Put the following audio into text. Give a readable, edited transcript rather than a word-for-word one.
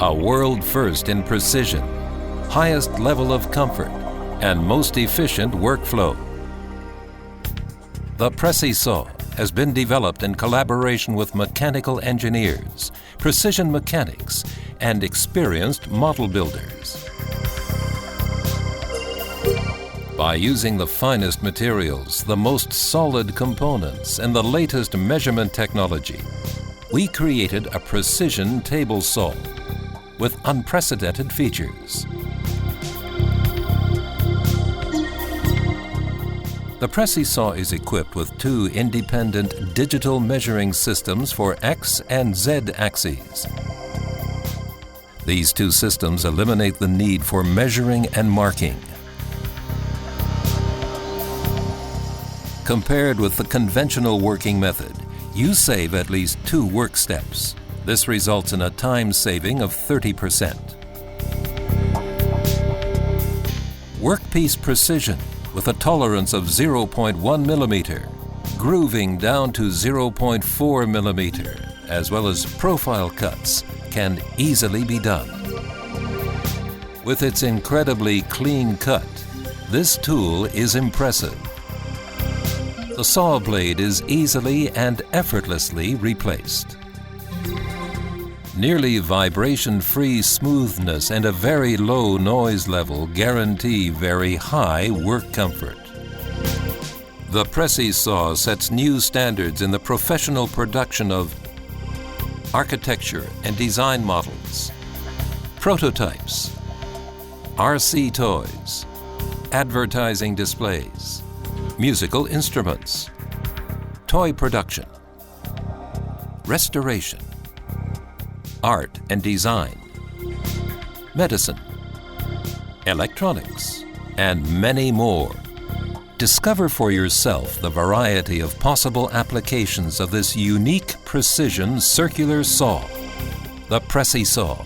A world first in precision, highest level of comfort, and most efficient workflow. The precisaw has been developed in collaboration with mechanical engineers, precision mechanics, and experienced model builders. By using the finest materials, the most solid components, and the latest measurement technology, we created a precision table saw with unprecedented features. The precisaw is equipped with two independent digital measuring systems for X and Z axes. These two systems eliminate the need for measuring and marking. Compared with the conventional working method, you save at least 2 work steps. This results in a time saving of 30%. Workpiece precision with a tolerance of 0.1 millimeter, grooving down to 0.4 millimeter, as well as profile cuts, can easily be done. With its incredibly clean cut, this tool is impressive. The saw blade is easily and effortlessly replaced. Nearly vibration-free smoothness and a very low noise level guarantee very high work comfort. The precisaw sets new standards in the professional production of architecture and design models, prototypes, RC toys, advertising displays, musical instruments, toy production, restoration, art and design, medicine, electronics, and many more. Discover for yourself the variety of possible applications of this unique precision circular saw, the precisaw.